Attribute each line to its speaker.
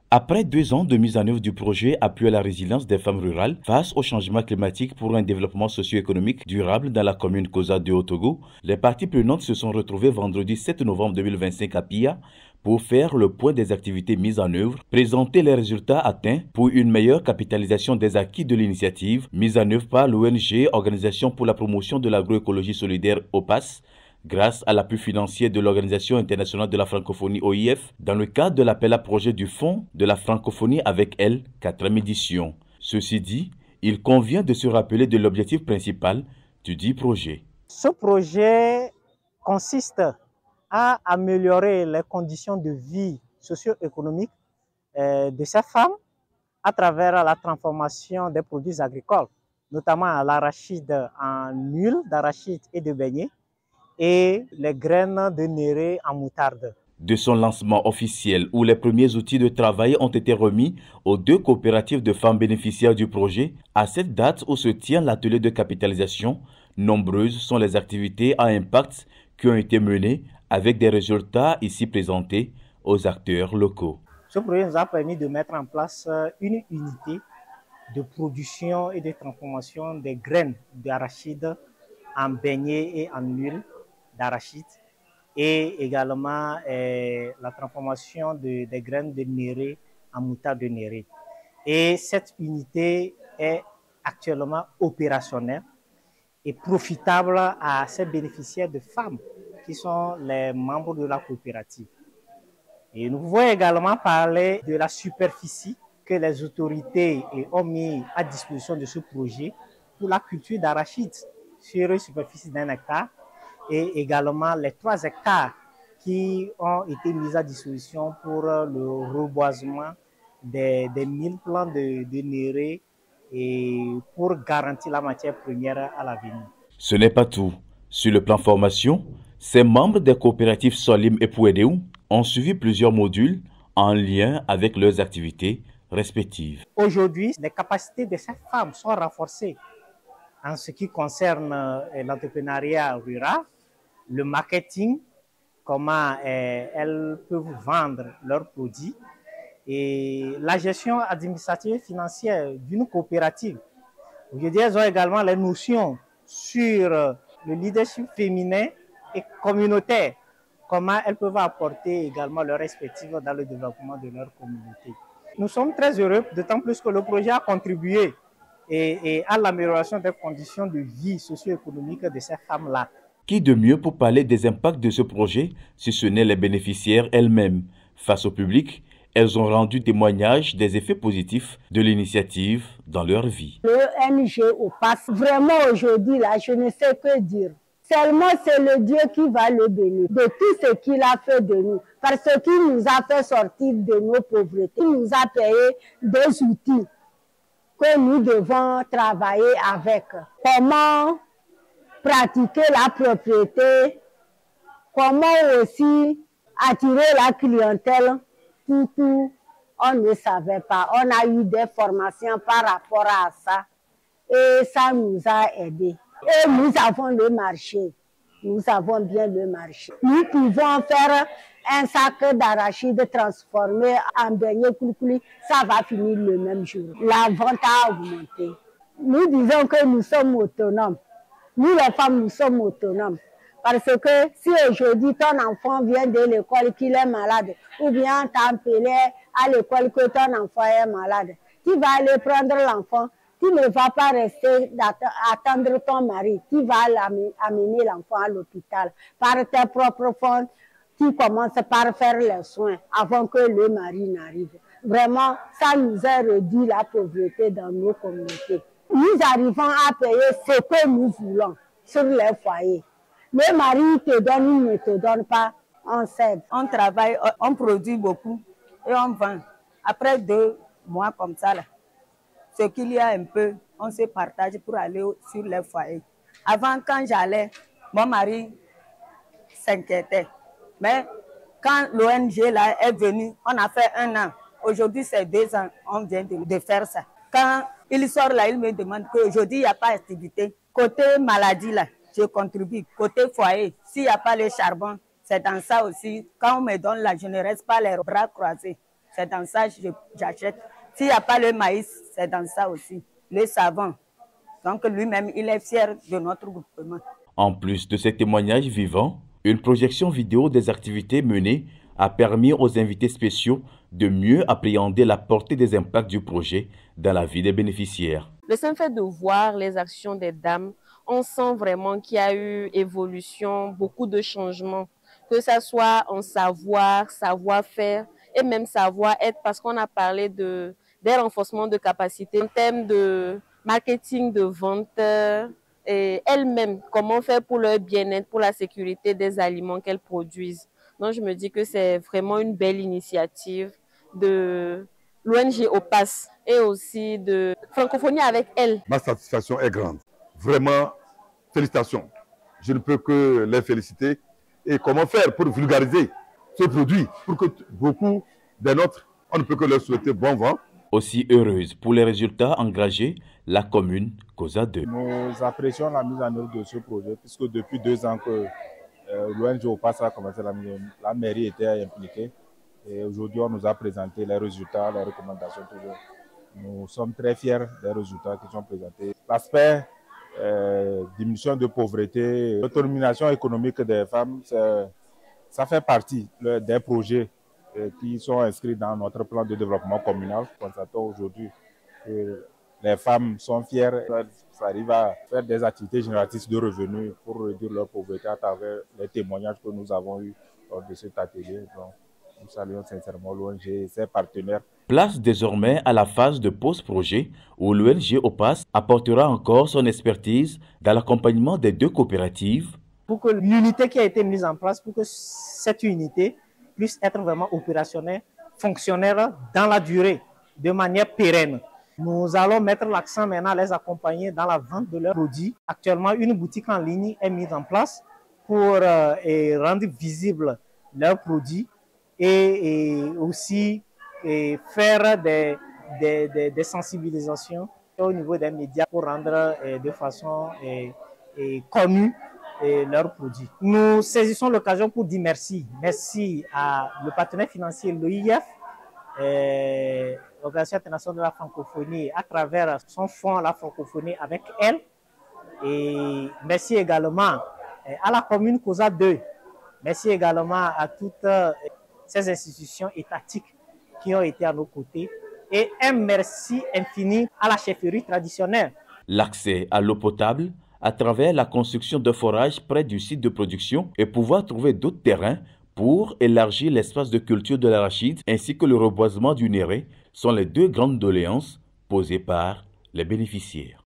Speaker 1: Après 2 ans de mise en œuvre du projet Appui à la résilience des femmes rurales face au changement climatique pour un développement socio-économique durable dans la commune Koza de Haut-Togo, les parties prenantes se sont retrouvées vendredi 7 novembre 2025 à Pia pour faire le point des activités mises en œuvre, présenter les résultats atteints pour une meilleure capitalisation des acquis de l'initiative mise en œuvre par l'ONG Organisation pour la promotion de l'agroécologie solidaire OPAS, grâce à l'appui financier de l'Organisation internationale de la francophonie OIF, dans le cadre de l'appel à projet du Fonds de la francophonie avec elle, 4e édition. Ceci dit, il convient de se rappeler de l'objectif principal du dit projet.
Speaker 2: Ce projet consiste à améliorer les conditions de vie socio-économique de ces femmes à travers la transformation des produits agricoles, notamment l'arachide en huile d'arachide et de beignet, et les graines de néré en moutarde.
Speaker 1: De son lancement officiel où les premiers outils de travail ont été remis aux 2 coopératives de femmes bénéficiaires du projet, à cette date où se tient l'atelier de capitalisation, nombreuses sont les activités à impact qui ont été menées avec des résultats ici présentés aux acteurs locaux.
Speaker 2: Ce projet nous a permis de mettre en place une unité de production et de transformation des graines d'arachide en beignet et en huile d'arachide, et également la transformation des graines de néré en moutarde de néré. Et cette unité est actuellement opérationnelle et profitable à ces bénéficiaires de femmes qui sont les membres de la coopérative. Et nous pouvons également parler de la superficie que les autorités ont mis à disposition de ce projet pour la culture d'arachide sur une superficie d'1 hectare, et également les 3 hectares qui ont été mis à disposition pour le reboisement des 1000 plants de néré et pour garantir la matière première à l'avenir.
Speaker 1: Ce n'est pas tout. Sur le plan formation, ces membres des coopératives Solim et Pouedéou ont suivi plusieurs modules en lien avec leurs activités respectives.
Speaker 2: Aujourd'hui, les capacités de ces femmes sont renforcées en ce qui concerne l'entrepreneuriat rural, le marketing, comment elles peuvent vendre leurs produits, et la gestion administrative et financière d'une coopérative. Aujourd'hui, elles ont également les notions sur le leadership féminin et communautaire, comment elles peuvent apporter également leur respectif dans le développement de leur communauté. Nous sommes très heureux, d'autant plus que le projet a contribué à l'amélioration des conditions de vie socio-économique de ces femmes-là.
Speaker 1: Qui de mieux pour parler des impacts de ce projet si ce n'est les bénéficiaires elles-mêmes? Face au public, elles ont rendu témoignage des effets positifs de l'initiative dans leur vie.
Speaker 3: Le ONG OPAS, vraiment aujourd'hui, là, je ne sais que dire. Seulement, c'est le Dieu qui va le bénir de tout ce qu'il a fait de nous. Parce qu'il nous a fait sortir de nos pauvretés. Il nous a payé des outils que nous devons travailler avec. Comment pratiquer la propriété, comment aussi attirer la clientèle, tout, on ne savait pas. On a eu des formations par rapport à ça et ça nous a aidés. Et nous avons le marché, nous avons bien le marché. Nous pouvons faire un sac d'arachide transformé en beignet coulis, ça va finir le même jour. La vente a augmenté. Nous disons que nous sommes autonomes. Nous, les femmes, nous sommes autonomes. Parce que si aujourd'hui ton enfant vient de l'école qu'il est malade, ou bien on t'a appelé à l'école que ton enfant est malade, tu vas aller prendre l'enfant, tu ne vas pas rester attendre ton mari, tu vas amener l'enfant à l'hôpital. Par tes propres fonds, tu commences par faire les soins avant que le mari n'arrive. Vraiment, ça nous a réduit la pauvreté dans nos communautés. Nous arrivons à payer ce que nous voulons sur les foyers. Le mari te donne, il ne te donne pas, on s'aide.
Speaker 4: On travaille, on produit beaucoup et on vend. Après 2 mois comme ça, là, ce qu'il y a un peu, on se partage pour aller sur les foyers. Avant, quand j'allais, mon mari s'inquiétait. Mais quand l'ONG là est venue, on a fait 1 an. Aujourd'hui, c'est 2 ans, on vient de faire ça. Quand il sort là, il me demande qu'aujourd'hui, il n'y a pas d'activité. Côté maladie, là, je contribue. Côté foyer, s'il n'y a pas le charbon, c'est dans ça aussi. Quand on me donne là, je ne reste pas les bras croisés. c'est dans ça que j'achète. S'il n'y a pas le maïs, c'est dans ça aussi. Le savon. Donc lui-même, il est fier de notre groupement.
Speaker 1: En plus de ces témoignages vivants, une projection vidéo des activités menées a permis aux invités spéciaux de mieux appréhender la portée des impacts du projet dans la vie des bénéficiaires.
Speaker 5: Le simple fait de voir les actions des dames, on sent vraiment qu'il y a eu évolution, beaucoup de changements, que ce soit en savoir-faire et même savoir-être, parce qu'on a parlé des renforcements de capacité en termes de marketing, de vente, et elles-mêmes, comment faire pour leur bien-être, pour la sécurité des aliments qu'elles produisent. Donc je me dis que c'est vraiment une belle initiative de l'ONG OPAS et aussi de Francophonie avec elle.
Speaker 6: Ma satisfaction est grande. Vraiment, félicitations. Je ne peux que les féliciter. Et comment faire pour vulgariser ce produit pour que beaucoup des nôtres, on ne peut que leur souhaiter bon vent.
Speaker 1: Aussi heureuse pour les résultats engagés, la commune COSA 2.
Speaker 7: Nous apprécions la mise en œuvre de ce projet puisque depuis 2 ans que l'ONG OPAS a commencé la mairie était impliquée. Et aujourd'hui, on nous a présenté les résultats, les recommandations. Nous sommes très fiers des résultats qui sont présentés. L'aspect diminution de pauvreté, l'autonomisation économique des femmes, ça fait partie des projets qui sont inscrits dans notre plan de développement communal. Constatons aujourd'hui que les femmes sont fières, elles arrivent à faire des activités génératrices de revenus pour réduire leur pauvreté à travers les témoignages que nous avons eus lors de cet atelier. Donc, nous saluons sincèrement l'ONG et ses partenaires.
Speaker 1: Place désormais à la phase de post-projet où l'ONG OPAS apportera encore son expertise dans l'accompagnement des 2 coopératives.
Speaker 2: Pour que l'unité qui a été mise en place, pour que cette unité puisse être vraiment opérationnelle, fonctionnelle dans la durée, de manière pérenne. Nous allons mettre l'accent maintenant à les accompagner dans la vente de leurs produits. Actuellement, une boutique en ligne est mise en place pour rendre visible leurs produits et aussi faire des sensibilisations au niveau des médias pour rendre de façon connue leurs produits. Nous saisissons l'occasion pour dire merci. Merci à le partenaire financier, l'OIF, l'Organisation internationale de la francophonie, à travers son fonds La Francophonie avec elle. Et merci également à la commune COSA 2. Merci également à toutes ces institutions étatiques qui ont été à nos côtés. Et un merci infini à la chefferie traditionnelle.
Speaker 1: L'accès à l'eau potable à travers la construction de forages près du site de production et pouvoir trouver d'autres terrains pour élargir l'espace de culture de l'arachide ainsi que le reboisement du néré sont les 2 grandes doléances posées par les bénéficiaires.